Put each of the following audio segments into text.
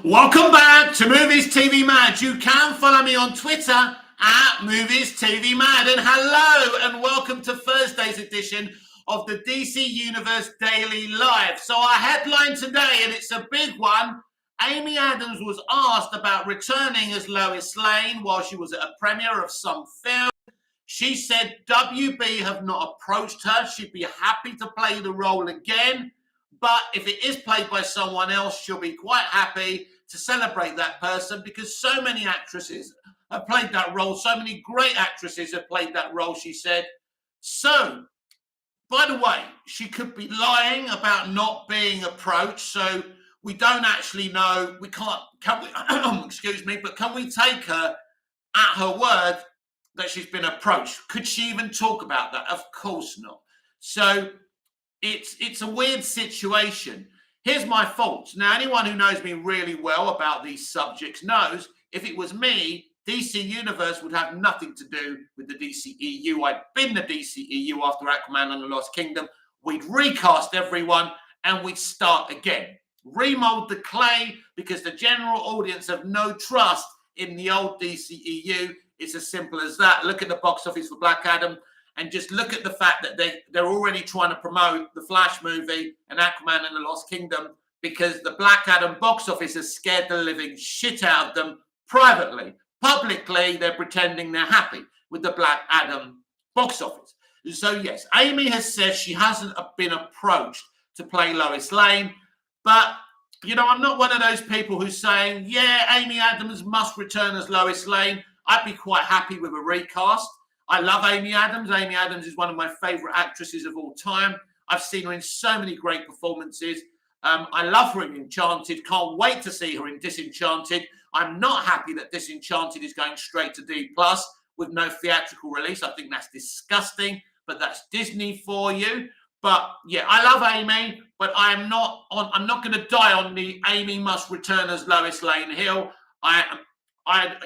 Welcome back to Movies TV Mad. You can follow me on Twitter at Movies TV Mad. And hello and welcome to Thursday's edition of the DC Universe Daily Live. So our headline today, and it's a big one, Amy Adams was asked about returning as Lois Lane while she was at a premiere of some film. She said WB have not approached her. She'd be happy to play the role again. But if it is played by someone else, she'll be quite happy to celebrate that person because so many actresses have played that role. So many great actresses have played that role, she said. So, by the way, she could be lying about not being approached. So we don't actually know. We can't, can we, excuse me, but can we take her at her word that she's been approached? Could she even talk about that? Of course not. So it's a weird situation. Here's my thoughts. Now, anyone who knows me really well about these subjects knows if it was me, DC Universe would have nothing to do with the DCEU. I'd been the DCEU after Aquaman and the Lost Kingdom. We'd recast everyone and we'd start again. Remold the clay because the general audience have no trust in the old DCEU. It's as simple as that. Look at the box office for Black Adam. And just look at the fact that they're already trying to promote the Flash movie and Aquaman and the Lost Kingdom because the Black Adam box office has scared the living shit out of them privately. Publicly, they're pretending they're happy with the Black Adam box office. So, yes, Amy has said she hasn't been approached to play Lois Lane. But, you know, I'm not one of those people who's saying, yeah, Amy Adams must return as Lois Lane. I'd be quite happy with a recast. I love Amy Adams. Amy Adams is one of my favorite actresses of all time. I've seen her in so many great performances. I love her in Enchanted. Can't wait to see her in Disenchanted. I'm not happy that Disenchanted is going straight to D+ with no theatrical release. I think that's disgusting, but that's Disney for you. But yeah, I love Amy, but I'm not going to die on the Amy must return as Lois Lane hill.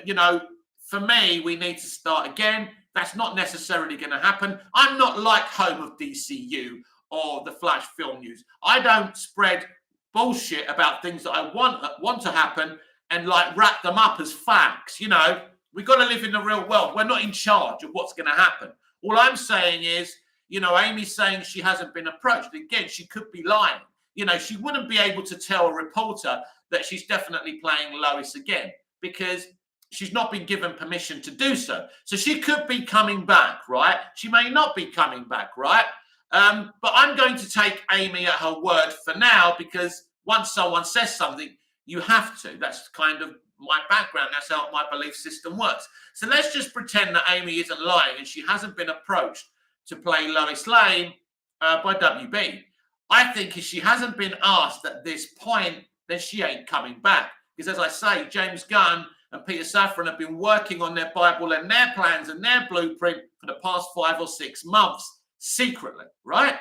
You know, for me, we need to start again. That's not necessarily going to happen. I'm not like Home of DCU or the Flash Film News. I don't spread bullshit about things that I want to happen and like wrap them up as facts. You know, we've got to live in the real world. We're not in charge of what's going to happen. All I'm saying is, you know, Amy's saying she hasn't been approached. Again, she could be lying. You know, she wouldn't be able to tell a reporter that she's definitely playing Lois again because she's not been given permission to do so. So she could be coming back, right? She may not be coming back, right? But I'm going to take Amy at her word for now because once someone says something, you have to. That's kind of my background. That's how my belief system works. So let's just pretend that Amy isn't lying and she hasn't been approached to play Lois Lane by WB. I think if she hasn't been asked at this point, then she ain't coming back. Because as I say, James Gunn and Peter Safran have been working on their Bible and their plans and their blueprint for the past 5 or 6 months secretly, right?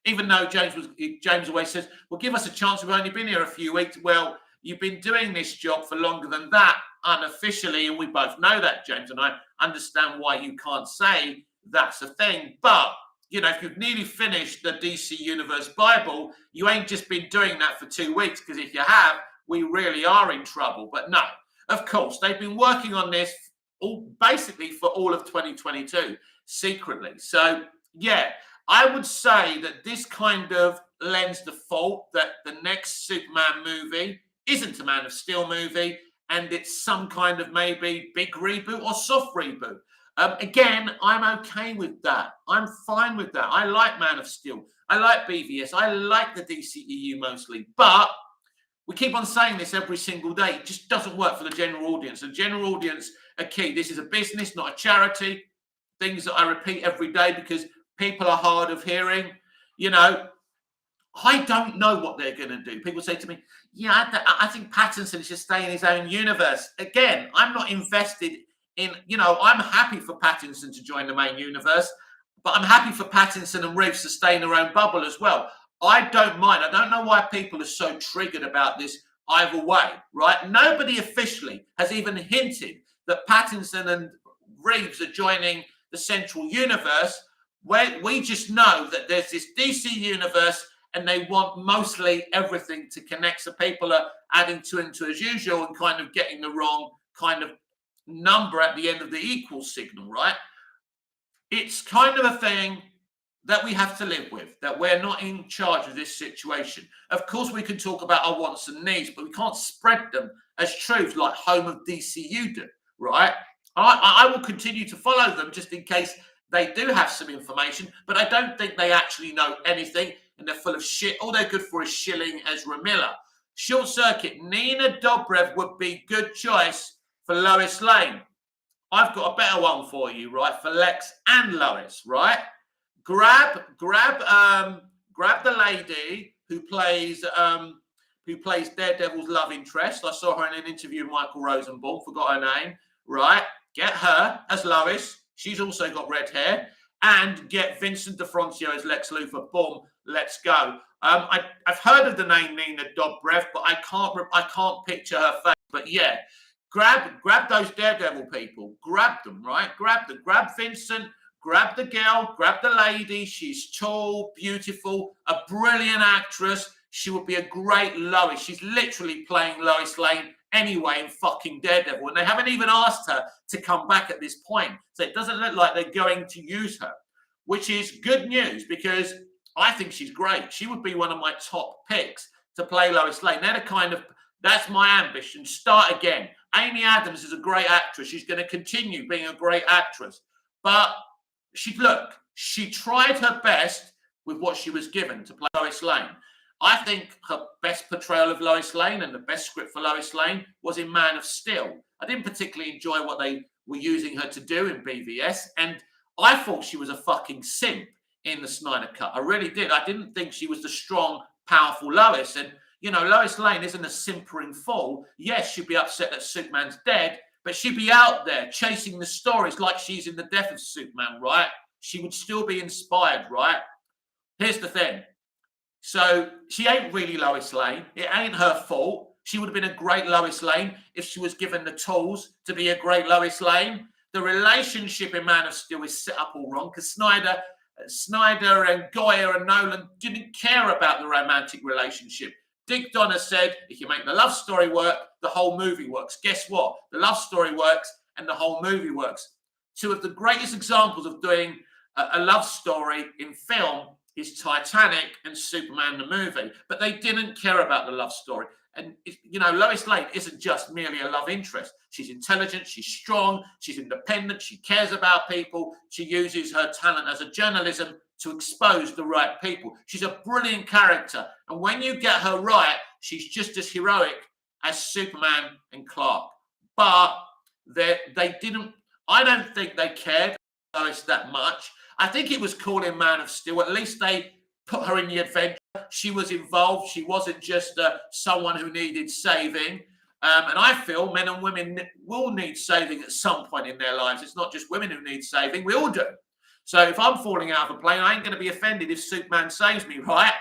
Even though James always says, well, give us a chance. We've only been here a few weeks. Well, you've been doing this job for longer than that unofficially. And we both know that, James, and I understand why you can't say that's a thing. But, you know, if you've nearly finished the DC Universe Bible, you ain't just been doing that for 2 weeks. Because if you have, we really are in trouble. But no. Of course, they've been working on this basically for all of 2022 secretly. So, yeah, I would say that this kind of lends the fault that the next Superman movie isn't a Man of Steel movie and it's some kind of maybe big reboot or soft reboot. Again, I'm okay with that. I'm fine with that. I like Man of Steel. I like BVS. I like the DCEU mostly. But we keep on saying this every single day. It just doesn't work for the general audience. The general audience are key. This is a business, not a charity. Things that I repeat every day because people are hard of hearing. You know, I don't know what they're going to do. People say to me, yeah, I think Pattinson should stay in his own universe. Again, I'm not invested in, you know, I'm happy for Pattinson to join the main universe, but I'm happy for Pattinson and Reeves to stay in their own bubble as well. I don't mind. I don't know why people are so triggered about this either way, right? Nobody officially has even hinted that Pattinson and Reeves are joining the central universe. Where we just know that there's this DC universe and they want mostly everything to connect. So people are adding two and two as usual and kind of getting the wrong kind of number at the end of the equal signal, right? It's kind of a thing that we have to live with, that we're not in charge of this situation. Of course, we can talk about our wants and needs, but we can't spread them as truths like Home of DCU do, right? I will continue to follow them just in case they do have some information, but I don't think they actually know anything, and they're full of shit. All they're good for is shilling Ezra Miller. Short circuit, Nina Dobrev would be good choice for Lois Lane. I've got a better one for you, right? For Lex and Lois, right? Grab the lady who plays Daredevil's love interest. I saw her in an interview with Michael Rosenbaum, forgot her name, right? Get her as Lois. She's also got red hair. And get Vincent D'Onofrio as Lex Luthor. Boom, let's go. I've heard of the name Nina Dobrev, but I can't picture her face. But yeah, grab those Daredevil people. Grab them, right? Grab Vincent. Grab the girl, grab the lady. She's tall, beautiful, a brilliant actress. She would be a great Lois. She's literally playing Lois Lane anyway in fucking Daredevil. And they haven't even asked her to come back at this point. So it doesn't look like they're going to use her, which is good news because I think she's great. She would be one of my top picks to play Lois Lane. That's my ambition. Start again. Amy Adams is a great actress. She's going to continue being a great actress. But she tried her best with what she was given to play Lois Lane. I think her best portrayal of Lois Lane and the best script for Lois Lane was in Man of Steel. I didn't particularly enjoy what they were using her to do in BVS, and I thought she was a fucking simp in the Snyder Cut. I really did. I didn't think she was the strong, powerful Lois. And, you know, Lois Lane isn't a simpering fool. Yes, she'd be upset that Superman's dead, but she'd be out there chasing the stories like she's in the death of Superman, right? She would still be inspired, right? Here's the thing. So she ain't really Lois Lane. It ain't her fault. She would have been a great Lois Lane if she was given the tools to be a great Lois Lane. The relationship in Man of Steel is set up all wrong because Snyder and Goyer and Nolan didn't care about the romantic relationship. Dick Donner said, if you make the love story work, the whole movie works. Guess what? The love story works and the whole movie works. Two of the greatest examples of doing a love story in film is Titanic and Superman the movie. But they didn't care about the love story. And, you know, Lois Lane isn't just merely a love interest. She's intelligent, she's strong, she's independent, she cares about people. She uses her talent as a journalism to expose the right people. She's a brilliant character. And when you get her right, she's just as heroic as Superman and Clark. But they didn't, I don't think they cared about Lois that much. I think it was cool in Man of Steel. At least they put her in the adventure. She was involved. She wasn't just someone who needed saving. And I feel men and women will need saving at some point in their lives. It's not just women who need saving. We all do. So if I'm falling out of a plane, I ain't going to be offended if Superman saves me, right?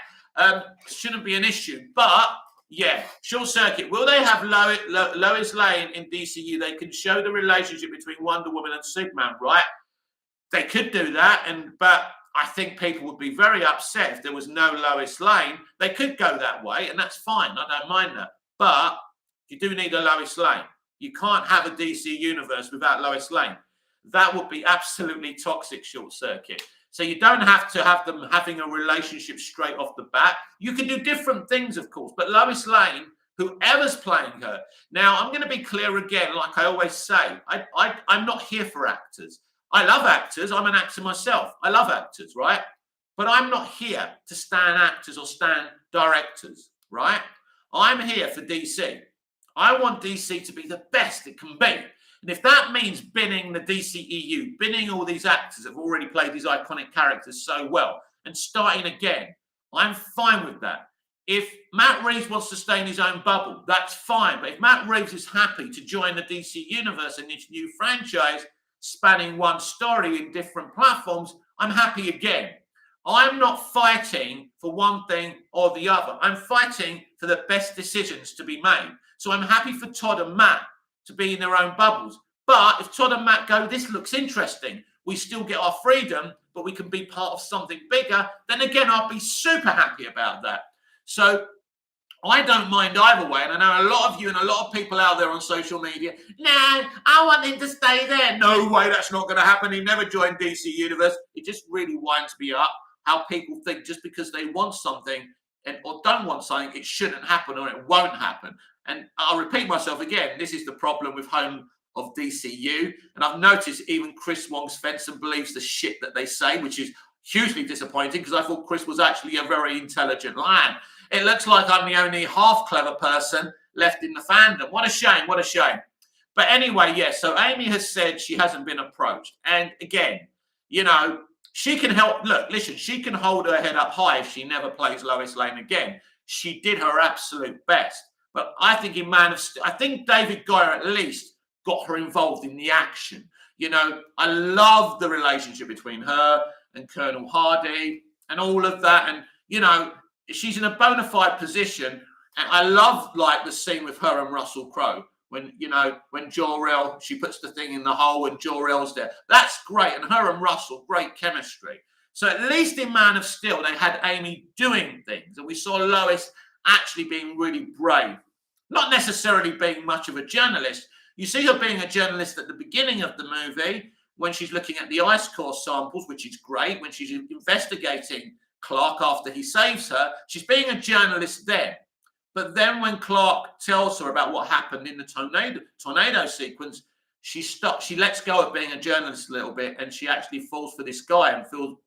Shouldn't be an issue. But, yeah, short circuit. Will they have Lois Lane in DCU? They can show the relationship between Wonder Woman and Superman, right? They could do that, but I think people would be very upset if there was no Lois Lane. They could go that way, and that's fine. I don't mind that. But you do need a Lois Lane. You can't have a DC universe without Lois Lane. That would be absolutely toxic, short circuit. So you don't have to have them having a relationship straight off the bat. You can do different things, of course, but Lois Lane, whoever's playing her. Now, I'm going to be clear again, like I always say, I'm not here for actors. I love actors. I'm an actor myself. I love actors, right? But I'm not here to stand actors or stand directors, right? I'm here for DC. I want DC to be the best it can be. And if that means binning the DCEU, binning all these actors that have already played these iconic characters so well and starting again, I'm fine with that. If Matt Reeves wants to stay in his own bubble, that's fine. But if Matt Reeves is happy to join the DC universe and this new franchise, spanning one story in different platforms, I'm happy again. I'm not fighting for one thing or the other. I'm fighting for the best decisions to be made. So I'm happy for Todd and Matt to be in their own bubbles. But if Todd and Matt go, this looks interesting, we still get our freedom, but we can be part of something bigger, then again, I'll be super happy about that. So I don't mind either way. And I know a lot of you and a lot of people out there on social media, no, I want him to stay there. No way, that's not going to happen. He never joined DC Universe. It just really winds me up how people think just because they want something or don't want something, it shouldn't happen or it won't happen. And I'll repeat myself again. This is the problem with Home of DCU. And I've noticed even Chris Wong-Svensson believes the shit that they say, which is hugely disappointing because I thought Chris was actually a very intelligent man. It looks like I'm the only half clever person left in the fandom. What a shame. What a shame. But anyway, yes. So Amy has said she hasn't been approached. And again, you know, she can help. Look, listen, she can hold her head up high if she never plays Lois Lane again. She did her absolute best. But I think in Man of Steel, I think David Goyer at least got her involved in the action. You know, I love the relationship between her and Colonel Hardy and all of that. And, you know, she's in a bona fide position. And I love, like, the scene with her and Russell Crowe when, you know, when Jor-El, she puts the thing in the hole and Jor-El's there. That's great. And her and Russell, great chemistry. So at least in Man of Steel, they had Amy doing things. And we saw Lois actually being really brave. Not necessarily being much of a journalist. You see her being a journalist at the beginning of the movie when she's looking at the ice core samples, which is great. When she's investigating Clark after he saves her, she's being a journalist then. But then when Clark tells her about what happened in the tornado sequence, she stops. She lets go of being a journalist a little bit, and she actually falls for this guy and feels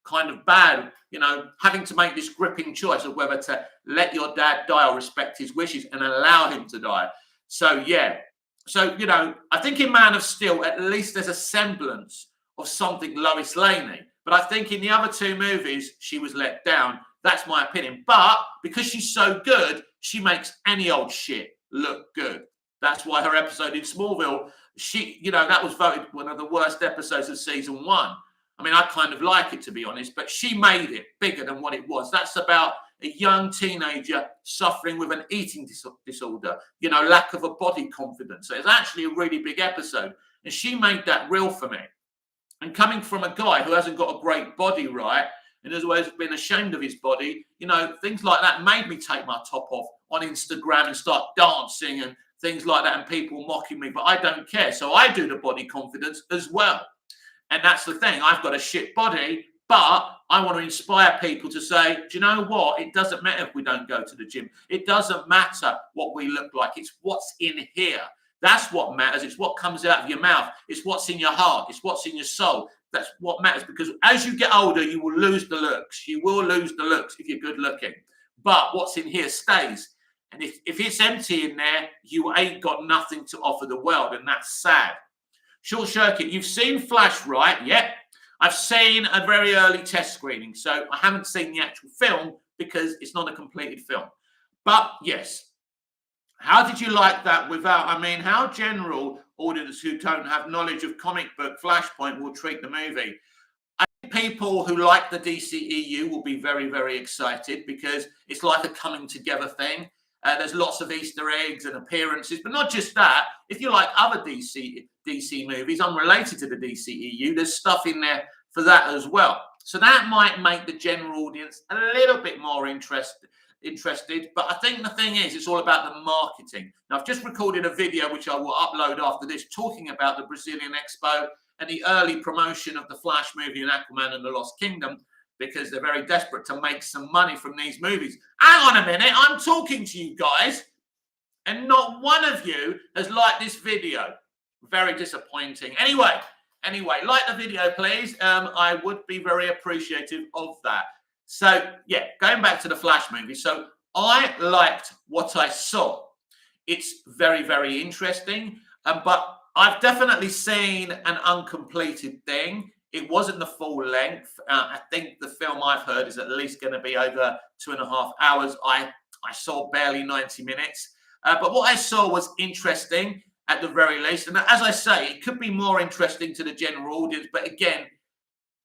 kind of bad, you know, having to make this gripping choice of whether to let your dad die or respect his wishes and allow him to die. So, yeah. So, you know, I think in Man of Steel, at least there's a semblance of something Lois Laney. But I think in the other two movies, she was let down. That's my opinion. But because she's so good, she makes any old shit look good. That's why her episode in Smallville, she, you know, that was voted one of the worst episodes of season 1. I mean, I kind of like it, to be honest, but she made it bigger than what it was. That's about a young teenager suffering with an eating disorder, you know, lack of a body confidence. So it's actually a really big episode. And she made that real for me. And coming from a guy who hasn't got a great body, right, and has always been ashamed of his body, you know, things like that made me take my top off on Instagram and start dancing and things like that and people mocking me. But I don't care. So I do the body confidence as well. And that's the thing. I've got a shit body, but I want to inspire people to say, do you know what? It doesn't matter if we don't go to the gym. It doesn't matter what we look like. It's what's in here. That's what matters. It's what comes out of your mouth. It's what's in your heart. It's what's in your soul. That's what matters, because as you get older, you will lose the looks. You will lose the looks if you're good looking. But what's in here stays. And if it's empty in there, you ain't got nothing to offer the world. And that's sad. Short Circuit, you've seen Flash, right? Yep. I've seen a very early test screening. So I haven't seen the actual film because it's not a completed film. But yes. How did you like that without, I mean, how general audiences who don't have knowledge of comic book Flashpoint will treat the movie? I think people who like the DCEU will be very, very excited because it's like a coming together thing. There's lots of Easter eggs and appearances, but not just that. If you like other DC movies unrelated to the DCEU, there's stuff in there for that as well. So that might make the general audience a little bit more interested. But I think the thing is, it's all about the marketing. Now, I've just recorded a video, which I will upload after this, talking about the Brazilian Expo and the early promotion of the Flash movie and Aquaman and the Lost Kingdom, because they're very desperate to make some money from these movies. Hang on a minute, I'm talking to you guys, and not one of you has liked this video. Very disappointing. Anyway, like the video, please. I would be very appreciative of that. So, yeah, going back to the Flash movie. So I liked what I saw. It's very, very interesting. But I've definitely seen an uncompleted thing. It wasn't the full length. I think the film I've heard is at least going to be over 2.5 hours. I saw barely 90 minutes. But what I saw was interesting at the very least. And as I say, it could be more interesting to the general audience. But again,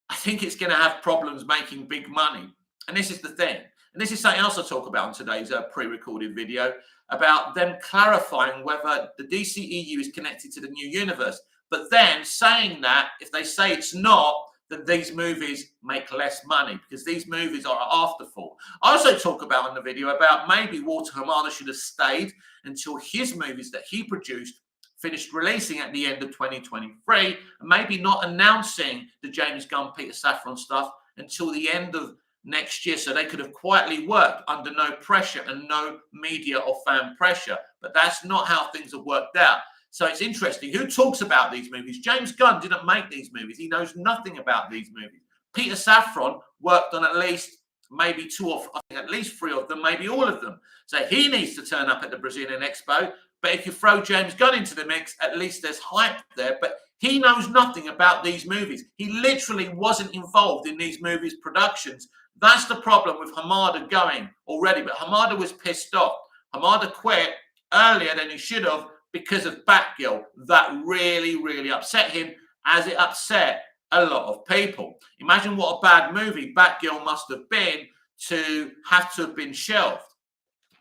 I think it's going to have problems making big money. And this is the thing. And this is something else I'll talk about in today's pre-recorded video, about them clarifying whether the DCEU is connected to the new universe. But then saying that, if they say it's not, then these movies make less money because these movies are an afterthought. I also talk about in the video about maybe Walter Hamada should have stayed until his movies that he produced finished releasing at the end of 2023, and maybe not announcing the James Gunn, Peter Safran stuff until the end of next year, so they could have quietly worked under no pressure and no media or fan pressure. But that's not how things have worked out. So it's interesting. Who talks about these movies? James Gunn didn't make these movies. He knows nothing about these movies. Peter Safran worked on at least maybe two or I think at least three of them, maybe all of them. So he needs to turn up at the Brazilian Expo. But if you throw James Gunn into the mix, at least there's hype there. But he knows nothing about these movies. He literally wasn't involved in these movies' productions. That's the problem with Hamada going already. But Hamada was pissed off. Hamada quit earlier than he should have because of Batgirl. That really, really upset him, as it upset a lot of people. Imagine what a bad movie Batgirl must have been to have been shelved.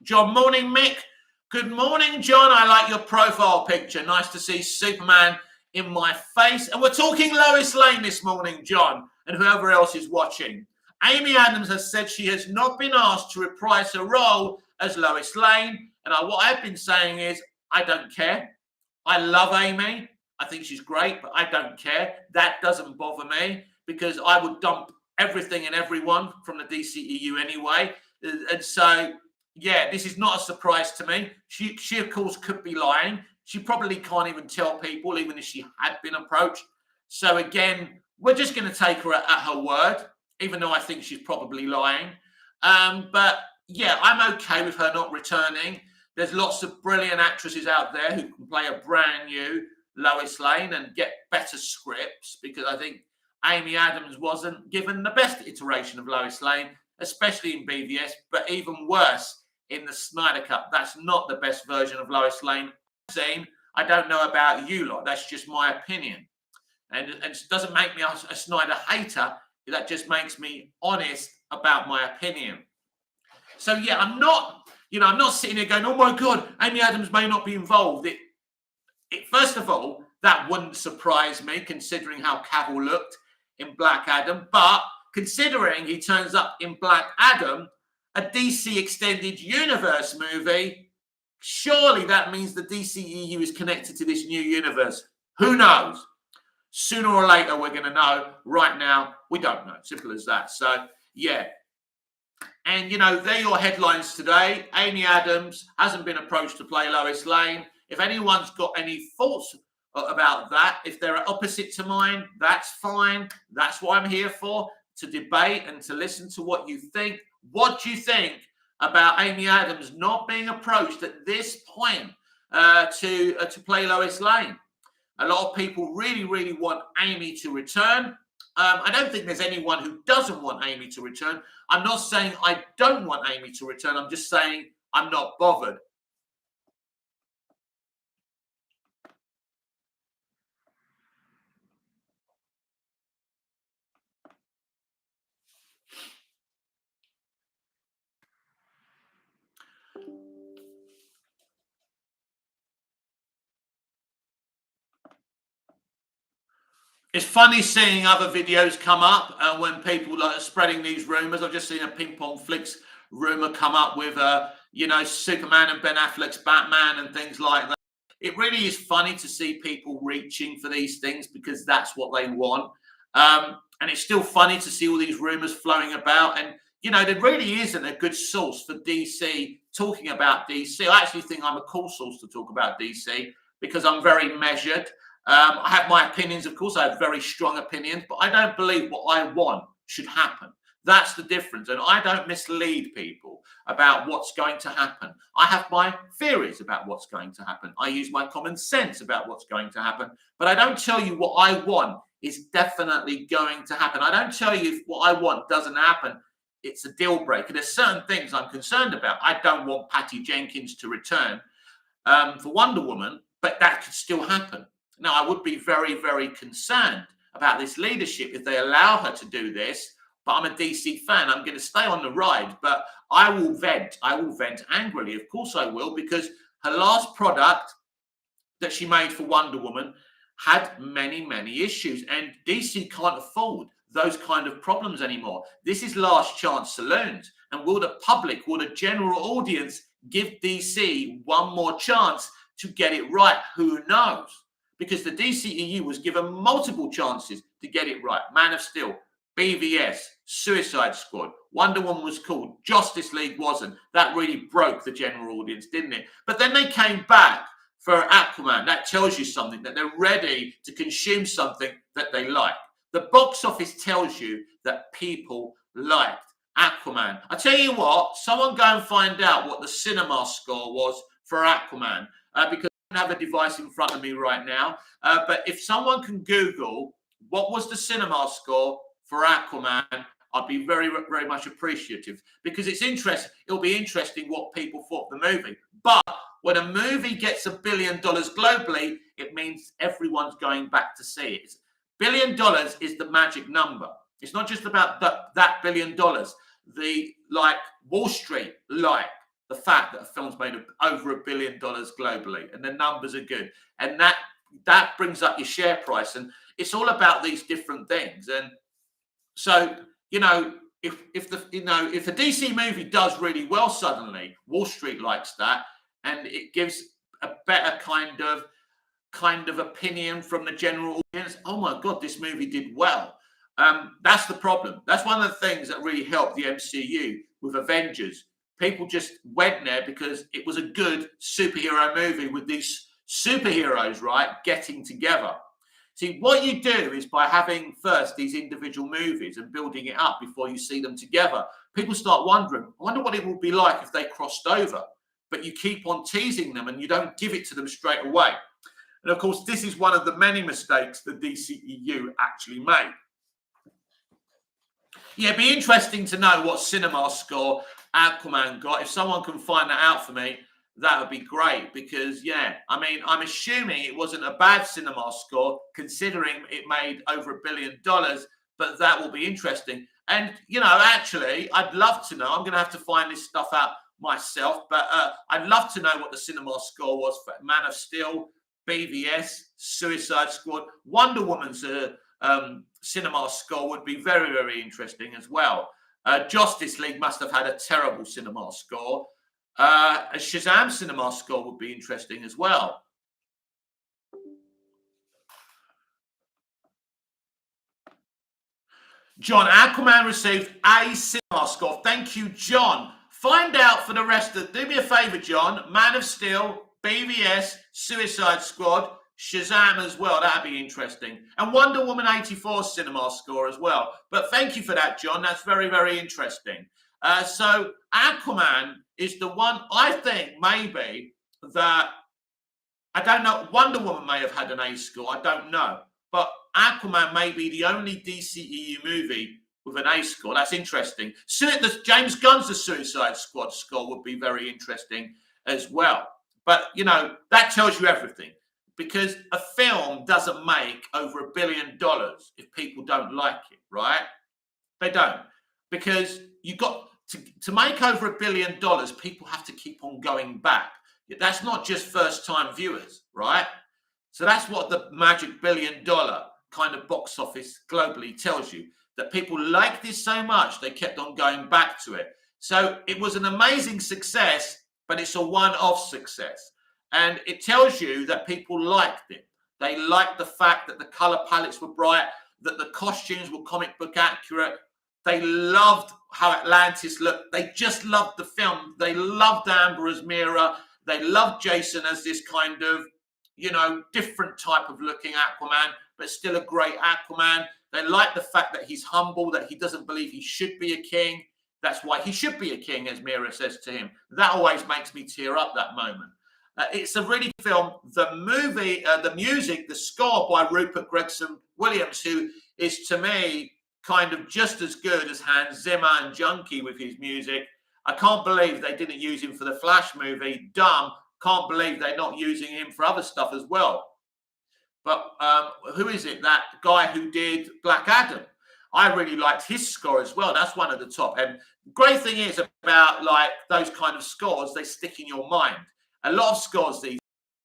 John, morning, Mick. Good morning, John. I like your profile picture. Nice to see Superman in my face. And we're talking Lois Lane this morning, John, and whoever else is watching. Amy Adams has said she has not been asked to reprise her role as Lois Lane. And what I've been saying is, I don't care. I love Amy. I think she's great, but I don't care. That doesn't bother me because I would dump everything and everyone from the DCEU anyway. And so, yeah, this is not a surprise to me. She of course, could be lying. She probably can't even tell people, even if she had been approached. So again, we're just going to take her at her word, even though I think she's probably lying. But yeah, I'm okay with her not returning. There's lots of brilliant actresses out there who can play a brand new Lois Lane and get better scripts, because I think Amy Adams wasn't given the best iteration of Lois Lane, especially in BVS, but even worse in the Snyder Cut. That's not the best version of Lois Lane I've seen. I don't know about you lot. That's just my opinion. And it doesn't make me a Snyder hater. That just makes me honest about my opinion. So yeah, I'm not sitting here going, oh my God, Amy Adams may not be involved. First of all, that wouldn't surprise me considering how Cavill looked in Black Adam. But considering he turns up in Black Adam, a DC Extended Universe movie, surely that means the DCEU is connected to this new universe. Who knows? Sooner or later, we're going to know. Right now, we don't know. Simple as that. So, yeah. And, they're your headlines today. Amy Adams hasn't been approached to play Lois Lane. If anyone's got any thoughts about that, if they're opposite to mine, that's fine. That's what I'm here for, to debate and to listen to what you think. What do you think about Amy Adams not being approached at this point to play Lois Lane? A lot of people really, really want Amy to return. I don't think there's anyone who doesn't want Amy to return. I'm not saying I don't want Amy to return. I'm just saying I'm not bothered. It's funny seeing other videos come up when people are spreading these rumors. I've just seen a Ping Pong Flicks rumor come up with, Superman and Ben Affleck's Batman and things like that. It really is funny to see people reaching for these things because that's what they want. And it's still funny to see all these rumors flowing about. And, there really isn't a good source for DC talking about DC. I actually think I'm a cool source to talk about DC because I'm very measured. I have my opinions, of course. I have very strong opinions, but I don't believe what I want should happen. That's the difference. And I don't mislead people about what's going to happen. I have my theories about what's going to happen. I use my common sense about what's going to happen. But I don't tell you what I want is definitely going to happen. I don't tell you if what I want doesn't happen, it's a deal breaker. There's certain things I'm concerned about. I don't want Patty Jenkins to return for Wonder Woman, but that could still happen. Now, I would be very, very concerned about this leadership if they allow her to do this, but I'm a DC fan. I'm going to stay on the ride, but I will vent. I will vent angrily. Of course I will, because her last product that she made for Wonder Woman had many, many issues, and DC can't afford those kind of problems anymore. This is last chance saloons. And will the public, will the general audience give DC one more chance to get it right? Who knows? Because the DCEU was given multiple chances to get it right. Man of Steel, BVS, Suicide Squad, Wonder Woman was called, Justice League wasn't. That really broke the general audience, didn't it? But then they came back for Aquaman. That tells you something, that they're ready to consume something that they like. The box office tells you that people liked Aquaman. I tell you what, someone go and find out what the cinema score was for Aquaman, because I don't have a device in front of me right now. But if someone can Google what was the cinema score for Aquaman, I'd be very, very much appreciative, because it's interesting. It'll be interesting what people thought of the movie. But when a movie gets $1 billion globally, it means everyone's going back to see it. $1 billion is the magic number. It's not just about that $1 billion. Wall Street like the fact that a film's made over $1 billion globally, and the numbers are good, and that brings up your share price, and it's all about these different things. And so, if the DC movie does really well suddenly, Wall Street likes that, and it gives a better kind of opinion from the general audience. Oh my God, this movie did well. That's the problem. That's one of the things that really helped the MCU with Avengers. People just went there because it was a good superhero movie with these superheroes, right, getting together. See, what you do is by having first these individual movies and building it up before you see them together, people start wondering, I wonder what it would be like if they crossed over. But you keep on teasing them and you don't give it to them straight away. And of course, this is one of the many mistakes the DCEU actually made. Yeah, it'd be interesting to know what cinema score Aquaman got. If someone can find that out for me, that would be great, because, yeah, I mean, I'm assuming it wasn't a bad cinema score considering it made over $1 billion, but that will be interesting. And, actually, I'd love to know. I'm going to have to find this stuff out myself, but I'd love to know what the cinema score was for Man of Steel, BVS, Suicide Squad. Wonder Woman's cinema score would be very, very interesting as well. Justice League must have had a terrible cinema score. A Shazam cinema score would be interesting as well. John, Aquaman received a cinema score. Thank you, John. Find out for the rest of... Do me a favour, John. Man of Steel, BVS, Suicide Squad, Shazam as well. That'd be interesting. And Wonder Woman 84 cinema score as well. But thank you for that, John. That's very, very interesting. So Aquaman is the one, I think, maybe, that, I don't know, Wonder Woman may have had an A score, I don't know. But Aquaman may be the only DCEU movie with an A score. That's interesting. James Gunn's The Suicide Squad score would be very interesting as well. But, that tells you everything. Because a film doesn't make over $1 billion if people don't like it, right? They don't. Because you got... To make over $1 billion, people have to keep on going back. That's not just first-time viewers, right? So that's what the magic $1 billion kind of box office globally tells you, that people like this so much, they kept on going back to it. So it was an amazing success, but it's a one-off success. And it tells you that people liked it. They liked the fact that the color palettes were bright, that the costumes were comic book accurate. They loved how Atlantis looked. They just loved the film. They loved Amber as Mera. They loved Jason as this kind of, different type of looking Aquaman, but still a great Aquaman. They like the fact that he's humble, that he doesn't believe he should be a king. That's why he should be a king, as Mera says to him. That always makes me tear up, that moment. It's a really good film. The movie, the music, the score by Rupert Gregson-Williams, who is, to me, kind of just as good as Hans Zimmer and Junkie with his music. I can't believe they didn't use him for the Flash movie. Dumb. Can't believe they're not using him for other stuff as well. But who is it? That guy who did Black Adam. I really liked his score as well. That's one of the top. And the great thing is about those kind of scores, they stick in your mind. A lot of scores, these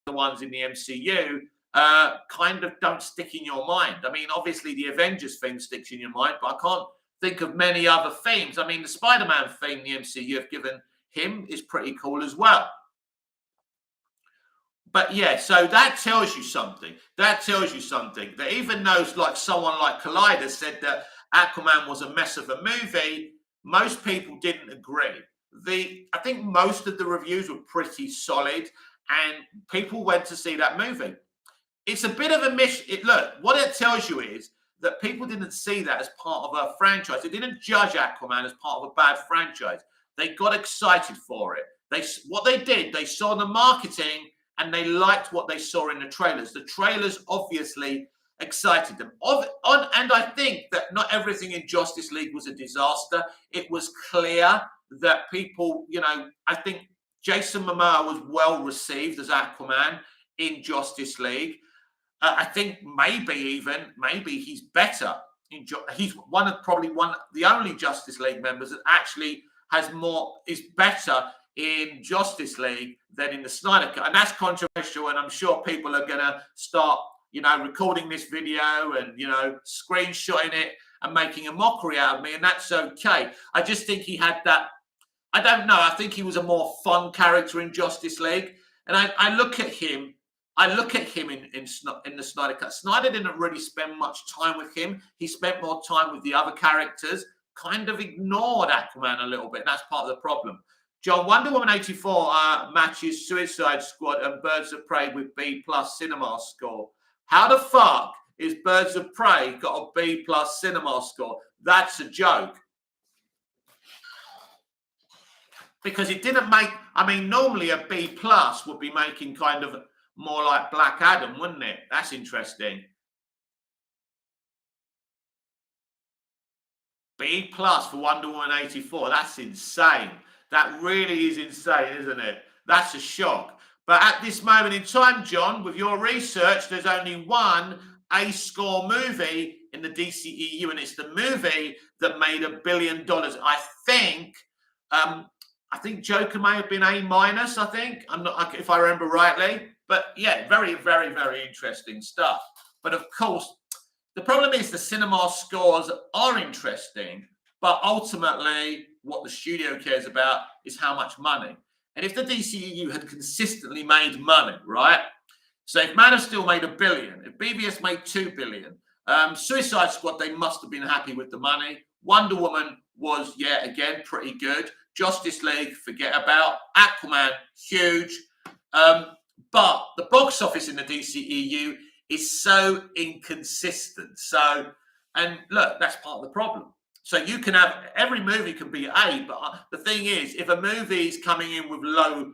are the ones in the MCU, kind of don't stick in your mind. I mean, obviously the Avengers theme sticks in your mind, but I can't think of many other themes. I mean, the Spider-Man theme the MCU have given him is pretty cool as well. But yeah, so that tells you something. That tells you something. That even though like someone like Collider said that Aquaman was a mess of a movie, most people didn't agree. I think most of the reviews were pretty solid, and people went to see that movie. It's a bit of a look, what it tells you is that people didn't see that as part of a franchise. They didn't judge Aquaman as part of a bad franchise. They got excited for it. What they did, they saw the marketing and they liked what they saw in the trailers. The trailers obviously excited them. And I think that not everything in Justice League was a disaster. It was clear that people, I think Jason Momoa was well received as Aquaman in Justice League. I think maybe he's better. He's the only Justice League members that actually is better in Justice League than in the Snyder Cut. And that's controversial, and I'm sure people are going to start, recording this video and, screenshotting it and making a mockery out of me, and that's okay. I just think he had that, I don't know, I think he was a more fun character in Justice League. And I look at him in the Snyder Cut. Snyder didn't really spend much time with him. He spent more time with the other characters, kind of ignored Aquaman a little bit. That's part of the problem. John, Wonder Woman 84 matches Suicide Squad and Birds of Prey with B+ cinema score. How the fuck is Birds of Prey got a B+ cinema score? That's a joke. Because it didn't make, normally a B+ would be making kind of more like Black Adam, wouldn't it? That's interesting. B+ for Wonder Woman 84. That's insane. That really is insane, isn't it? That's a shock. But at this moment in time, John, with your research, there's only one A-score movie in the DCEU, and it's the movie that made $1 billion. I think Joker may have been A-. I think, I'm not, if I remember rightly. But yeah, very, very, very interesting stuff. But of course, the problem is the cinema scores are interesting, but ultimately what the studio cares about is how much money. And if the DCEU had consistently made money, right? So if Man of Steel made $1 billion, if BVS made $2 billion, Suicide Squad, they must have been happy with the money. Wonder Woman was, again, pretty good. Justice League, forget about. Aquaman, huge. But the box office in the DCEU is so inconsistent. And look, that's part of the problem. So you can have, every movie can be A, but the thing is, if a movie is coming in with low,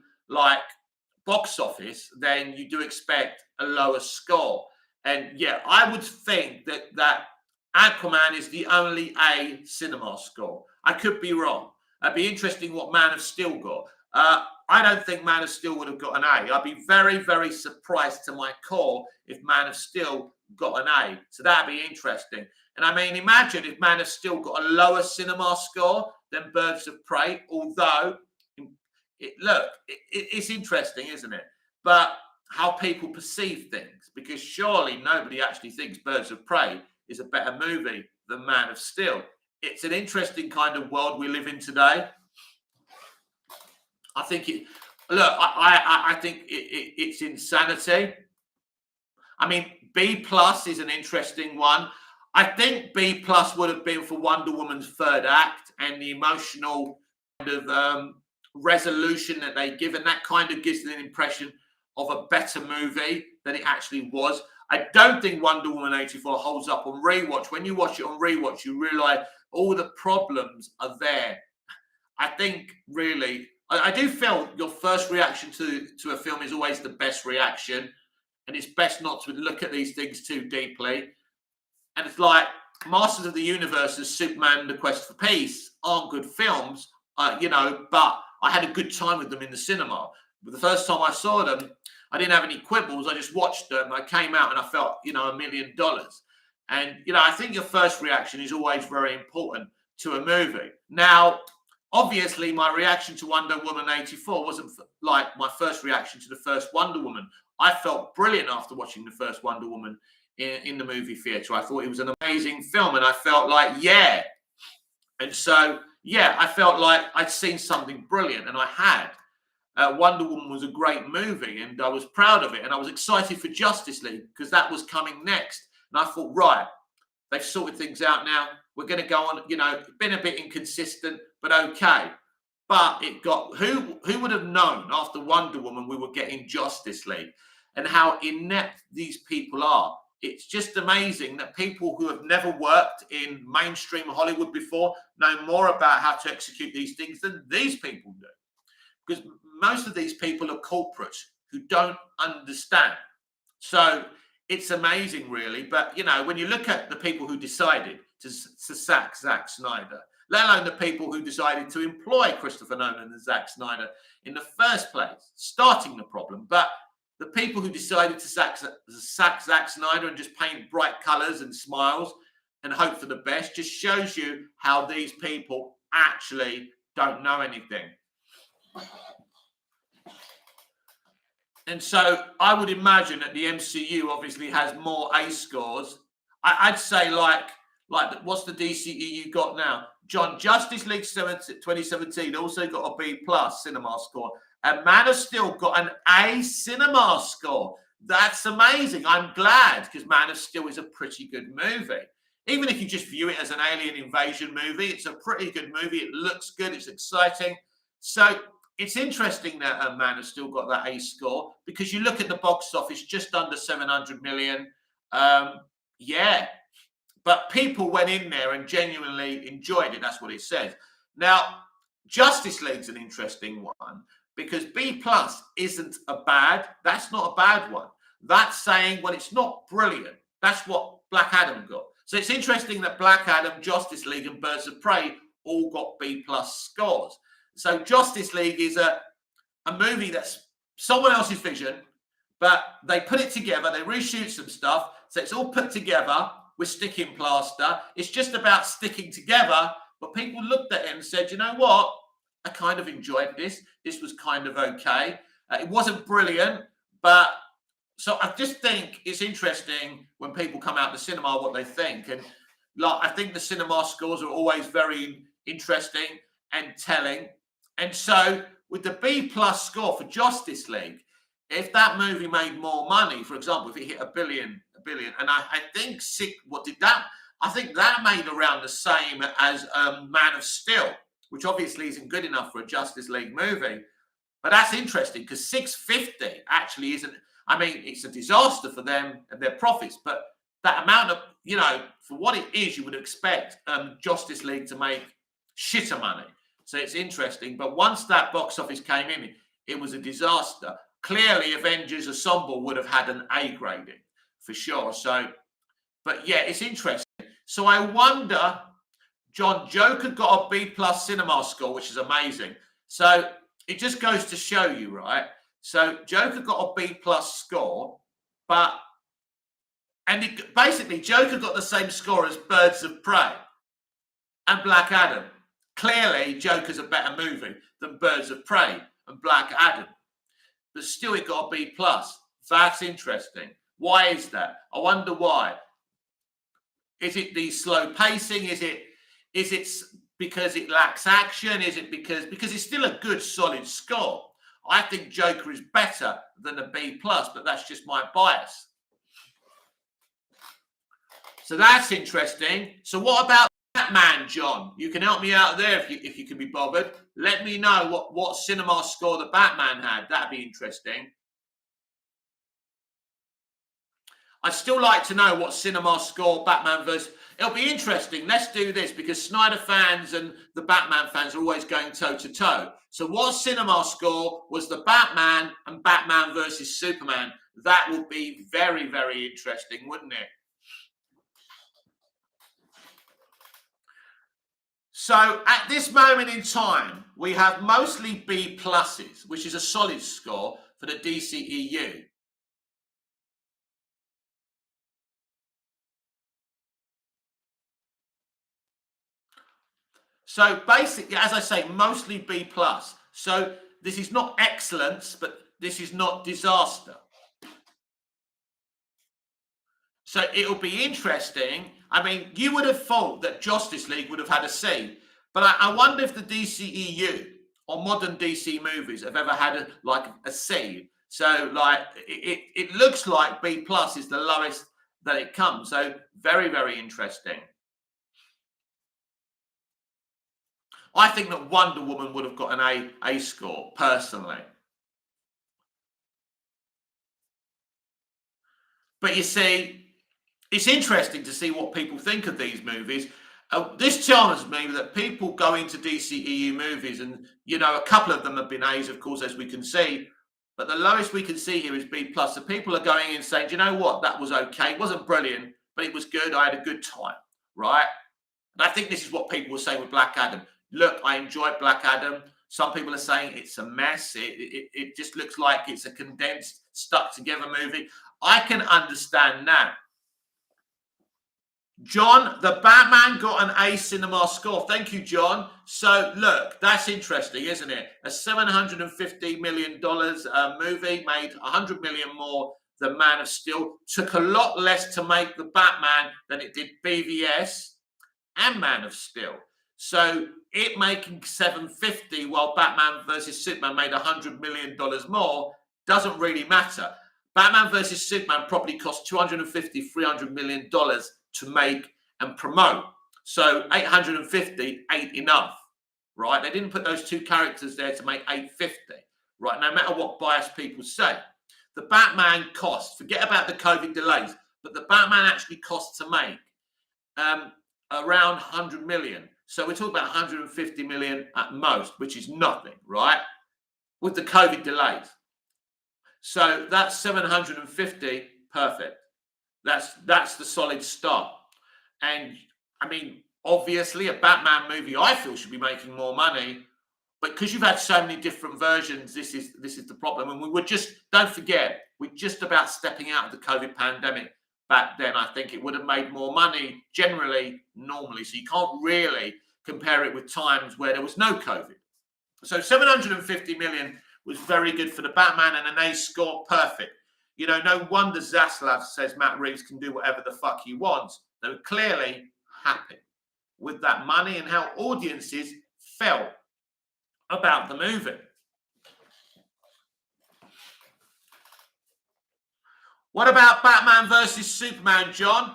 box office, then you do expect a lower score. And yeah, I would think that Aquaman is the only A cinema score. I could be wrong. It'd be interesting what Man of Steel got. I don't think Man of Steel would have got an A. I'd be very, very surprised to my core if Man of Steel got an A. So that'd be interesting. And imagine if Man of Steel got a lower cinema score than Birds of Prey, although, it's interesting, isn't it? But how people perceive things, because surely nobody actually thinks Birds of Prey is a better movie than Man of Steel. It's an interesting kind of world we live in today. I think I think it's insanity. B+ is an interesting one. I think B+ would have been for Wonder Woman's third act and the emotional kind of resolution that they give, and that kind of gives an impression of a better movie than it actually was. I don't think Wonder Woman 84 holds up on rewatch. When you watch it on rewatch, you realize all the problems are there. I think really, I do feel your first reaction to a film is always the best reaction, and it's best not to look at these things too deeply. And it's like Masters of the Universe and Superman: The Quest for Peace aren't good films, but I had a good time with them in the cinema. But the first time I saw them, I didn't have any quibbles. I just watched them. I came out and I felt, $1 million. And, I think your first reaction is always very important to a movie. Now, Obviously, my reaction to Wonder Woman 84 wasn't like my first reaction to the first Wonder Woman. I felt brilliant after watching the first Wonder Woman in the movie theatre. I thought it was an amazing film, and I felt like, yeah. And so, yeah, I felt like I'd seen something brilliant, and I had. Wonder Woman was a great movie, and I was proud of it, and I was excited for Justice League because that was coming next. And I thought, right, they've sorted things out now. We're going to go on, been a bit inconsistent, but okay. But it got, who would have known after Wonder Woman we were getting Justice League, and how inept these people are. It's just amazing that people who have never worked in mainstream Hollywood before know more about how to execute these things than these people do. Because most of these people are corporates who don't understand. So it's amazing, really. But, when you look at the people who decided to sack Zack Snyder, let alone the people who decided to employ Christopher Nolan and Zack Snyder in the first place, starting the problem. But the people who decided to sack Zack Snyder and just paint bright colors and smiles and hope for the best just shows you how these people actually don't know anything. And so I would imagine that the MCU obviously has more A scores. I'd say like what's the DCEU got now? John, Justice League 2017 also got a B+ cinema score. And Man of Steel got an A cinema score. That's amazing. I'm glad, because Man of Steel is a pretty good movie. Even if you just view it as an alien invasion movie, it's a pretty good movie. It looks good. It's exciting. So it's interesting that Man of Steel got that A score, because you look at the box office, just under 700 million. Yeah. But people went in there and genuinely enjoyed it. That's what it says. Now, Justice League's an interesting one, because B+ isn't that's not a bad one. That's saying, well, it's not brilliant. That's what Black Adam got. So it's interesting that Black Adam, Justice League, and Birds of Prey all got B+ scores. So Justice League is a movie that's someone else's vision, but they put it together, they reshoot some stuff, so it's all put together with sticking plaster. It's just about sticking together, but people looked at it and said, you know what? I kind of enjoyed this. This was kind of okay. It wasn't brilliant, but so I just think it's interesting when people come out the cinema what they think. And I think the cinema scores are always very interesting and telling. And so with the B+ score for Justice League, if that movie made more money, for example, if it hit a billion, and I think I think that made around the same as Man of Steel, which obviously isn't good enough for a Justice League movie. But that's interesting, because 650 actually isn't, it's a disaster for them and their profits, but that amount of, for what it is, you would expect Justice League to make shitter money. So it's interesting. But once that box office came in, it was a disaster. Clearly, Avengers Assemble would have had an A grading for sure. So, but yeah, it's interesting. So I wonder, John, Joker got a B+ cinema score, which is amazing. So it just goes to show you, right? So Joker got a B+ score, basically Joker got the same score as Birds of Prey and Black Adam. Clearly, Joker's a better movie than Birds of Prey and Black Adam. But still it got a B+. That's interesting. Why is that? I wonder why. Is it the slow pacing? Is it because it lacks action? Is it because it's still a good solid score? I think Joker is better than a B+, but that's just my bias. So that's interesting. So what about Batman, John? You can help me out there if you can be bothered. Let me know what cinema score the Batman had. That'd be interesting. I'd still like to know what cinema score Batman versus... It'll be interesting. Let's do this, because Snyder fans and the Batman fans are always going toe-to-toe. So what cinema score was the Batman and Batman versus Superman? That would be very, very interesting, wouldn't it? So at this moment in time, we have mostly B+, which is a solid score for the DCEU. So basically, as I say, mostly B plus. So this is not excellence, but this is not disaster. So it'll be interesting. I mean, you would have thought that Justice League would have had a C, but I wonder if the DCEU or modern DC movies have ever had a C. So like it looks like B plus is the lowest that it comes. So very, very interesting. I think that Wonder Woman would have got an A score personally. But you see, it's interesting to see what people think of these movies. This tells me that people go into DCEU movies, and a couple of them have been A's, of course, as we can see. But the lowest we can see here is B plus. So people are going in saying, "Do you know what? That was okay. It wasn't brilliant, but it was good. I had a good time." Right? And I think this is what people were saying with Black Adam. Look, I enjoyed Black Adam. Some people are saying it's a mess. It just looks like it's a condensed, stuck together movie. I can understand that. John, the Batman got an A cinema score. Thank you, John. So, look, that's interesting, isn't it? A $750 million movie made $100 million more than Man of Steel. Took a lot less to make the Batman than it did BVS and Man of Steel. So, it making 750 while Batman versus Superman made $100 million more doesn't really matter. Batman versus Superman probably cost $250, $300 million to make and promote. So 850 ain't enough, right? They didn't put those two characters there to make 850, right? No matter what biased people say. The Batman cost, forget about the COVID delays, but the Batman actually cost to make around 100 million. So we're talking about 150 million at most, which is nothing, right? With the COVID delays. So that's 750, perfect. That's the solid start. And I mean, obviously, a Batman movie I feel should be making more money, but because you've had so many different versions, this is the problem. And we were don't forget, we're just about stepping out of the COVID pandemic back then. I think it would have made more money generally, normally. So you can't really compare it with times where there was no COVID. So 750 million was very good for the Batman, and an A score, perfect. No wonder Zaslav says Matt Reeves can do whatever the fuck he wants. They were clearly happy with that money and how audiences felt about the movie. What about Batman versus Superman, John?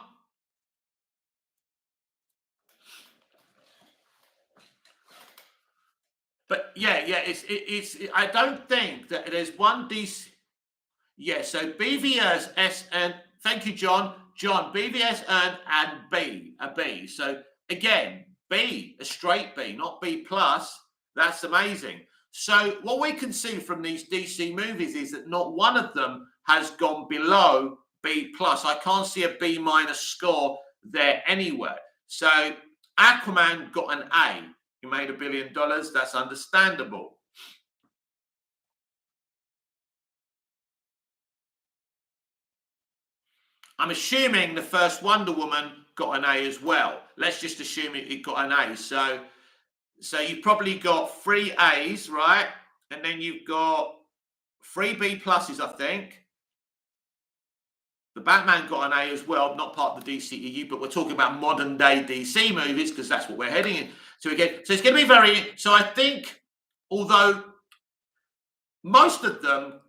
But yeah, it's. I don't think that there's one DC. Yeah, so BVS and thank you, John. John, BVS earned and a B. So again, B, a straight B, not B plus. That's amazing. So what we can see from these DC movies is that not one of them has gone below B plus. I can't see a B minus score there anywhere. So Aquaman got an A. He made $1 billion. That's understandable. I'm assuming the first Wonder Woman got an A as well. Let's just assume it got an A. So you've probably got 3 A's, right? And then you've got 3 B pluses, I think. The Batman got an A as well, not part of the DCEU, but we're talking about modern day DC movies because that's what we're heading in. So again, so it's going to be very. So I think, although most of them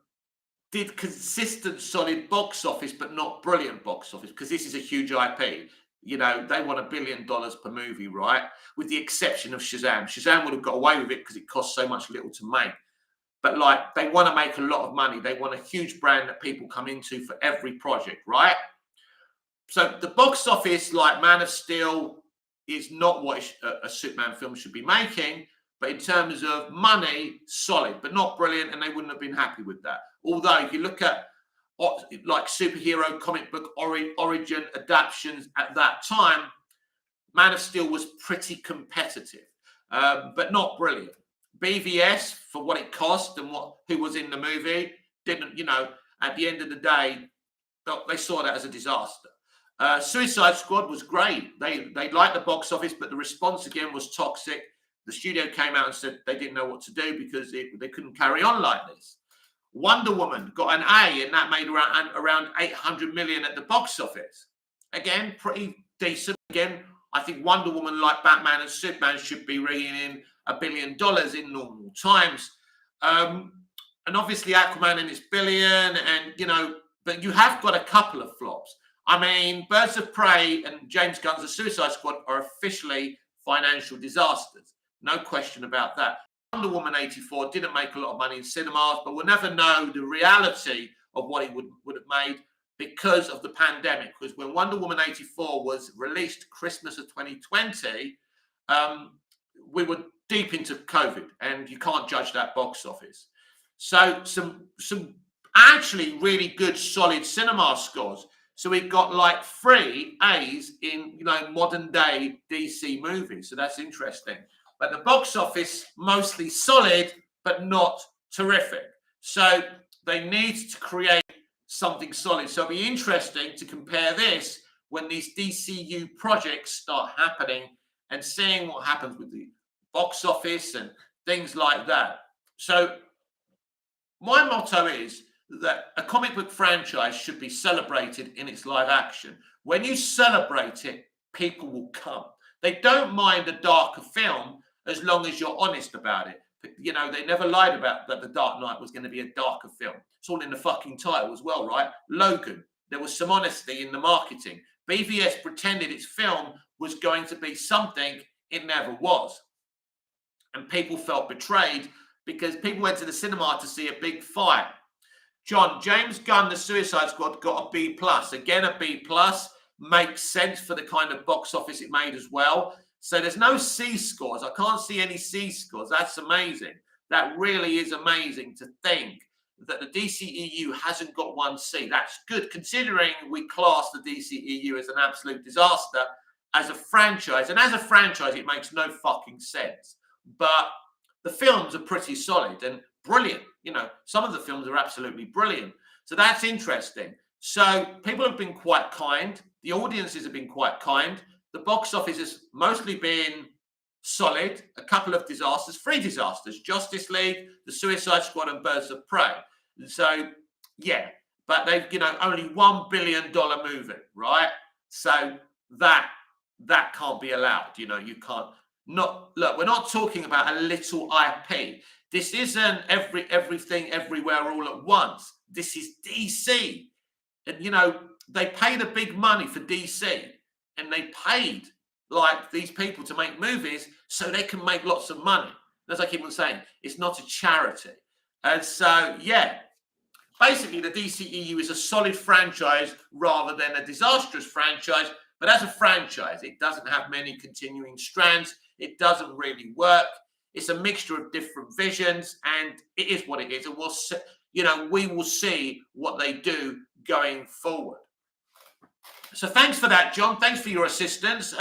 did consistent, solid box office, but not brilliant box office, because this is a huge IP. They want $1 billion per movie, right? With the exception of Shazam. Shazam would have got away with it because it cost so much little to make. But they want to make a lot of money. They want a huge brand that people come into for every project, right? So the box office, like Man of Steel, is not what a Superman film should be making. But in terms of money, solid, but not brilliant, and they wouldn't have been happy with that. Although if you look at like superhero comic book origin adaptations at that time, Man of Steel was pretty competitive, but not brilliant. BVS, for what it cost and who was in the movie, didn't, at the end of the day, they saw that as a disaster. Suicide Squad was great. They liked the box office, but the response again was toxic. The studio came out and said they didn't know what to do because they couldn't carry on like this. Wonder Woman got an A, and that made around 800 million at the box office. Again, pretty decent. Again, I think Wonder Woman, like Batman and Superman, should be bringing in $1 billion in normal times. And obviously Aquaman in its billion, and but you have got a couple of flops. I mean, Birds of Prey and James Gunn's The Suicide Squad are officially financial disasters. No question about that. Wonder Woman 84 didn't make a lot of money in cinemas, but we'll never know the reality of what it would have made because of the pandemic. Because when Wonder Woman 84 was released Christmas of 2020, we were deep into COVID, and you can't judge that box office. So some actually really good, solid cinema scores. So we've got like 3 A's in modern day DC movies. So that's interesting. But the box office mostly solid, but not terrific. So they need to create something solid. So it'll be interesting to compare this when these DCU projects start happening and seeing what happens with the box office and things like that. So my motto is that a comic book franchise should be celebrated in its live action. When you celebrate it, people will come. They don't mind a darker film as long as you're honest about it. They never lied about that The Dark Knight was going to be a darker film. It's all in the fucking title as well, right? Logan, there was some honesty in the marketing. BVS pretended its film was going to be something it never was. And people felt betrayed because people went to the cinema to see a big fight. John, James Gunn, The Suicide Squad got a B+. Again, a B+. Makes sense for the kind of box office it made as well. So there's no C scores. I can't see any C scores. That's amazing. That really is amazing to think that the DCEU hasn't got one C. That's good, considering we class the DCEU as an absolute disaster as a franchise. And as a franchise, it makes no fucking sense. But the films are pretty solid and brilliant. Some of the films are absolutely brilliant. So that's interesting. So people have been quite kind. The audiences have been quite kind. The box office has mostly been solid. A couple of disasters, 3 disasters: Justice League, The Suicide Squad, and Birds of Prey. So yeah, but they've only $1 billion movie, right? So that can't be allowed. You can't. Look, we're not talking about a little IP. This isn't everything everywhere all at once. This is DC, and they paid a big money for DC. And they paid like these people to make movies so they can make lots of money. As I keep on saying, it's not a charity. And so, yeah, basically the DCEU is a solid franchise rather than a disastrous franchise. But as a franchise, it doesn't have many continuing strands. It doesn't really work. It's a mixture of different visions, and it is what it is. And we will see what they do going forward. So thanks for that, John. Thanks for your assistance.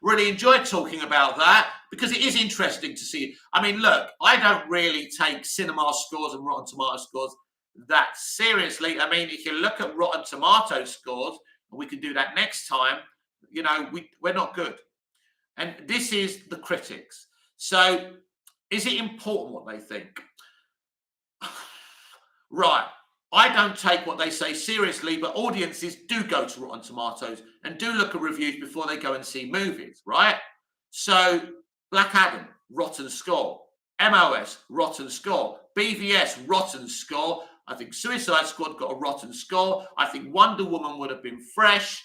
Really enjoyed talking about that because it is interesting to see. I mean, look, I don't really take cinema scores and Rotten Tomato scores that seriously. I mean, if you look at Rotten Tomato scores, and we can do that next time, we're not good. And this is the critics. So is it important what they think? Right. I don't take what they say seriously, but audiences do go to Rotten Tomatoes and do look at reviews before they go and see movies, right? So Black Adam, rotten score. MOS, rotten score. BVS, rotten score. I think Suicide Squad got a rotten score. I think Wonder Woman would have been fresh.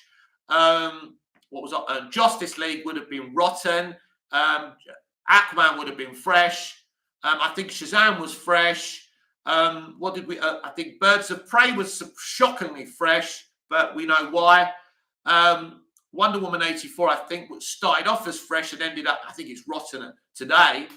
Justice League would have been rotten. Aquaman would have been fresh. I think Shazam was fresh. I think Birds of Prey was shockingly fresh, but we know why. Wonder Woman 84, I think, started off as fresh and ended up, I think it's rotten today.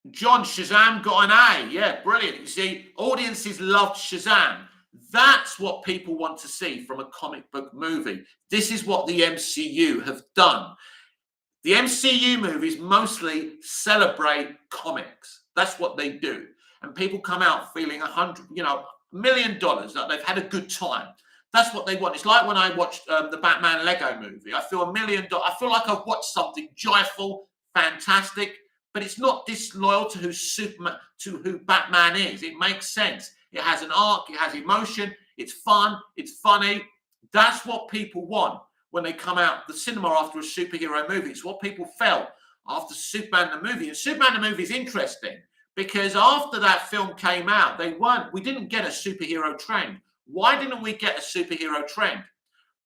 John, Shazam got an A. Yeah, brilliant. You see, audiences loved Shazam. That's what people want to see from a comic book movie. This is what the MCU have done. The MCU movies mostly celebrate comics. That's what they do. And people come out feeling $100 million, that they've had a good time. That's what they want. It's like when I watched the Batman Lego movie. I feel I feel like I've watched something joyful, fantastic, but it's not disloyal to who Batman is. It makes sense. It has an arc, it has emotion, it's fun, it's funny. That's what people want when they come out the cinema after a superhero movie. It's what people felt after Superman the movie. And Superman the movie is interesting because after that film came out, we didn't get a superhero trend. Why didn't we get a superhero trend?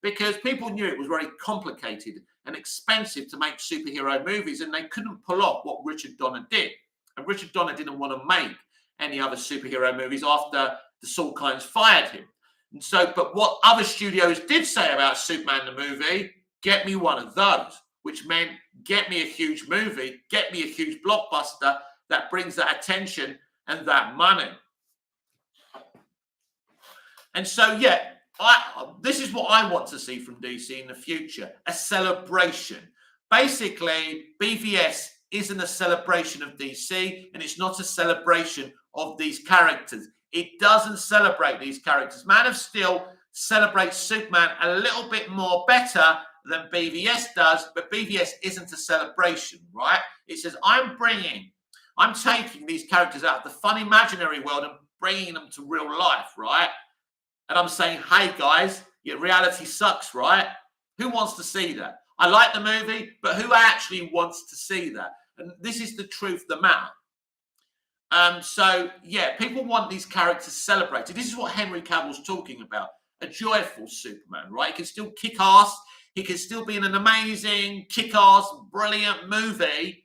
Because people knew it was very complicated and expensive to make superhero movies, and they couldn't pull off what Richard Donner did. And Richard Donner didn't want to make any other superhero movies after the Salkinds fired him. And so, but what other studios did say about Superman the movie, get me one of those, which meant get me a huge movie, get me a huge blockbuster that brings that attention and that money. And so, yeah, this is what I want to see from DC in the future, a celebration. Basically, BVS isn't a celebration of DC, and it's not a celebration of these characters. It doesn't celebrate these characters. Man of Steel celebrates Superman a little bit more better than BVS does, but BVS isn't a celebration, right? It says, I'm taking these characters out of the fun imaginary world and bringing them to real life, right? And I'm saying, hey, guys, your reality sucks, right? Who wants to see that? I like the movie, but who actually wants to see that? And this is the truth of the matter. So, yeah, people want these characters celebrated. This is what Henry Cavill's talking about, a joyful Superman, right? He can still kick ass. He can still be in an amazing, kick-ass, brilliant movie,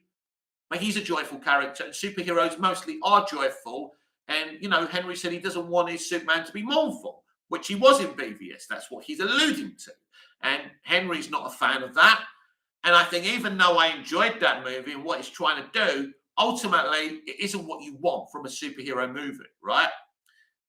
but he's a joyful character, and superheroes mostly are joyful. And, you know, Henry said he doesn't want his Superman to be mournful, which he was in BVS. That's what he's alluding to. And Henry's not a fan of that. And I think even though I enjoyed that movie and what it's trying to do, ultimately, it isn't what you want from a superhero movie, right?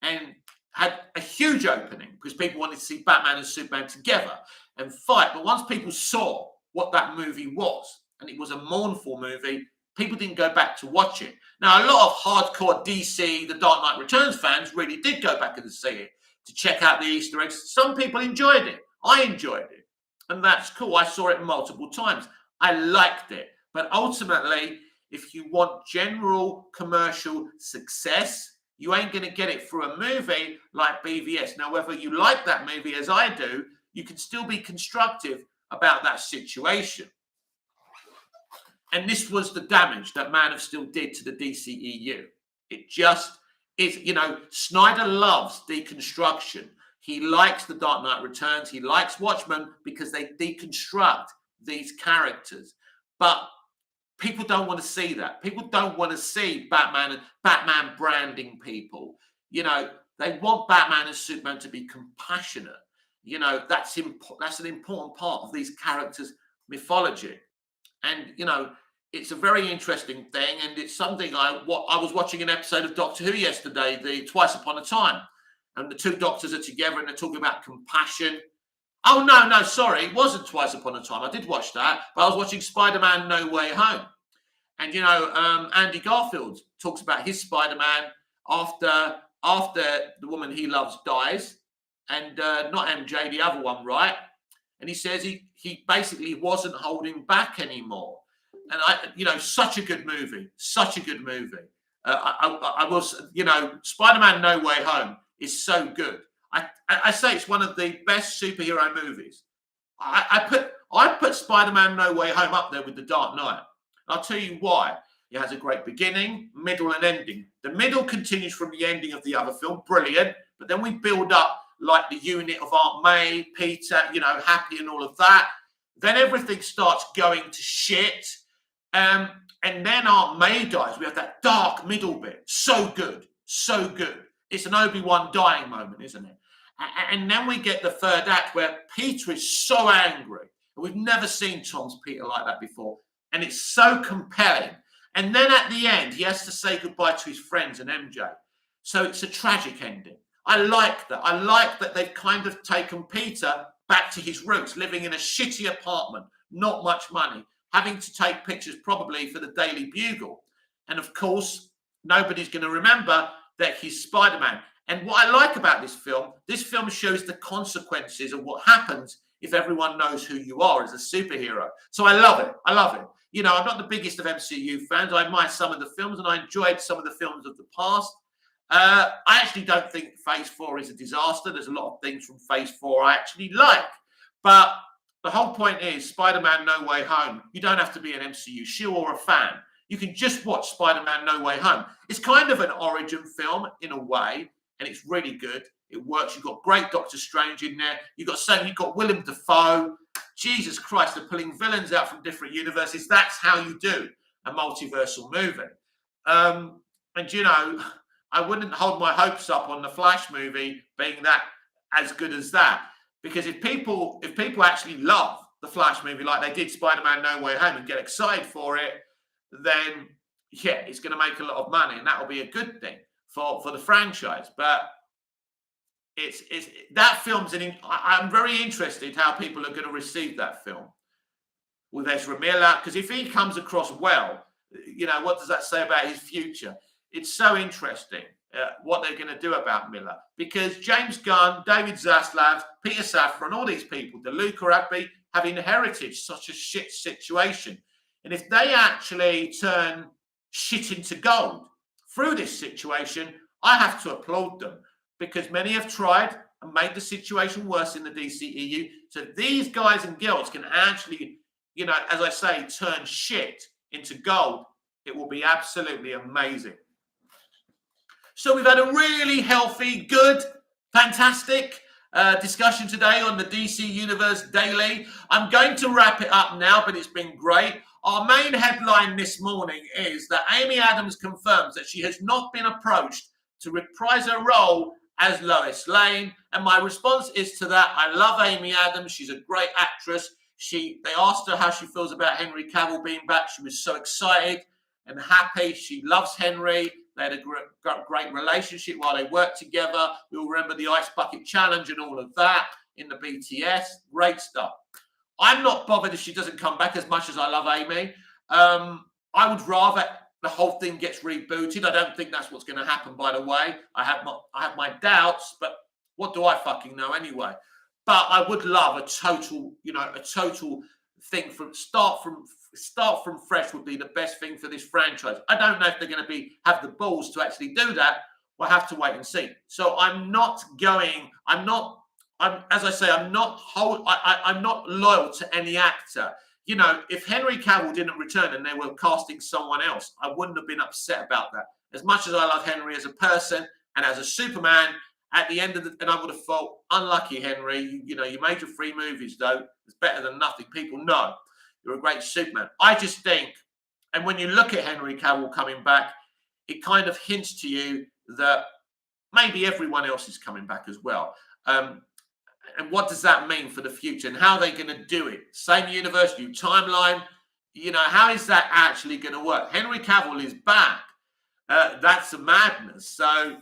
And had a huge opening because people wanted to see Batman and Superman together and fight. But once people saw what that movie was, and it was a mournful movie, people didn't go back to watch it. Now, a lot of hardcore DC, The Dark Knight Returns fans really did go back and see it to check out the Easter eggs. Some people enjoyed it. I enjoyed it. And that's cool. I saw it multiple times. I liked it. But ultimately, if you want general commercial success, you ain't going to get it through a movie like BVS. Now, whether you like that movie as I do, you can still be constructive about that situation. And this was the damage that Man of Steel did to the DCEU. It just is, you know, Snyder loves deconstruction. He likes The Dark Knight Returns. He likes Watchmen because they deconstruct these characters. But people don't want to see that. People don't want to see Batman branding people. You know, they want Batman and Superman to be compassionate. You know, that's an important part of these characters' mythology. And, you know, it's a very interesting thing. And it's something I was watching an episode of Doctor Who yesterday, the Twice Upon a Time. And the two doctors are together and they're talking about compassion. Oh, no, sorry. It wasn't Twice Upon a Time. I did watch that. But I was watching Spider-Man No Way Home. And, you know, Andy Garfield talks about his Spider-Man after the woman he loves dies. And not MJ, the other one, right? And he says he basically wasn't holding back anymore. And, such a good movie. Such a good movie. I was, you know, Spider-Man No Way Home is so good. I say it's one of the best superhero movies. I put Spider-Man No Way Home up there with The Dark Knight. I'll tell you why. It has a great beginning, middle, and ending. The middle continues from the ending of the other film, brilliant. But then we build up like the unit of Aunt May, Peter, you know, Happy and all of that. Then everything starts going to shit. And then Aunt May dies. We have that dark middle bit. So good. So good. It's an Obi-Wan dying moment, isn't it? And then we get the third act where Peter is so angry. We've never seen Tom's Peter like that before. And it's so compelling. And then at the end, he has to say goodbye to his friends and MJ. So it's a tragic ending. I like that. I like that they've kind of taken Peter back to his roots, living in a shitty apartment, not much money, having to take pictures probably for the Daily Bugle. And of course, nobody's going to remember that he's Spider-Man. And what I like about this film shows the consequences of what happens if everyone knows who you are as a superhero. So I love it. I love it. You know, I'm not the biggest of MCU fans. I admire some of the films, and I enjoyed some of the films of the past. I actually don't think Phase 4 is a disaster. There's a lot of things from Phase 4 I actually like. But the whole point is Spider-Man No Way Home. You don't have to be an MCU shill or a fan. You can just watch Spider-Man No Way Home. It's kind of an origin film in a way, and it's really good. It works. You've got great Doctor Strange in there. You've got Willem Dafoe. Jesus Christ, they're pulling villains out from different universes. That's how you do a multiversal movie. And, you know, I wouldn't hold my hopes up on the Flash movie being that as good as that. Because if people actually love the Flash movie like they did Spider-Man No Way Home and get excited for it, then, yeah, it's going to make a lot of money. And that will be a good thing for the franchise. But it's that film's I'm very interested how people are going to receive that film with Ezra Miller, because if he comes across well, you know, what does that say about his future? It's so interesting what they're going to do about Miller, because James Gunn, David Zaslav, Peter Safran, all these people, DeLuca have inherited such a shit situation, and if they actually turn shit into gold through this situation, I have to applaud them. Because many have tried and made the situation worse in the DCEU. So these guys and girls can actually, you know, as I say, turn shit into gold. It will be absolutely amazing. So we've had a really healthy, good, fantastic discussion today on the DC Universe Daily. I'm going to wrap it up now, but it's been great. Our main headline this morning is that Amy Adams confirms that she has not been approached to reprise her role as Lois Lane, and my response is to that. I love Amy Adams. She's a great actress. They asked her how she feels about Henry Cavill being back. She was so excited and happy. She loves Henry. They had a great relationship while they worked together. You'll remember the Ice Bucket Challenge and all of that in the BTS. Great stuff. I'm not bothered if she doesn't come back as much as I love Amy. I would rather the whole thing gets rebooted. I don't think that's what's going to happen, by the way. I have my doubts, but what do I fucking know anyway? But I would love a total thing from start from fresh would be the best thing for this franchise. I don't know if they're going to have the balls to actually do that. We'll have to wait and see. So I'm not loyal to any actor. You know, if Henry Cavill didn't return and they were casting someone else, I wouldn't have been upset about that. As much as I love Henry as a person and as a Superman, at the end of and I would have thought, unlucky Henry, you know, you made your 3 movies though. It's better than nothing. People know you're a great Superman. I just think, and when you look at Henry Cavill coming back, it kind of hints to you that maybe everyone else is coming back as well. And what does that mean for the future? And how are they going to do it? Same universe, new timeline. You know, how is that actually going to work? Henry Cavill is back. That's a madness. So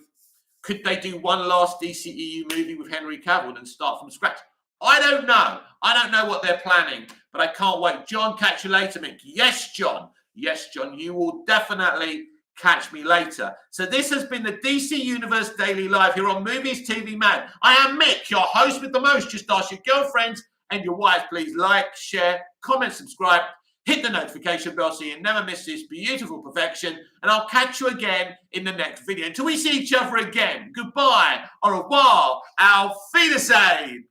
could they do one last DCEU movie with Henry Cavill and start from scratch? I don't know. I don't know what they're planning, but I can't wait. John, catch you later, Mick. Yes, John. Yes, John. You will definitely catch me later. So this has been the DC Universe Daily Live here on Movies TV Mad. I am Mick, your host with the most. Just ask your girlfriends and your wives, please like, share, comment, subscribe, hit the notification bell so you never miss this beautiful perfection. And I'll catch you again in the next video. Until we see each other again, goodbye, au revoir, auf Wiedersehen.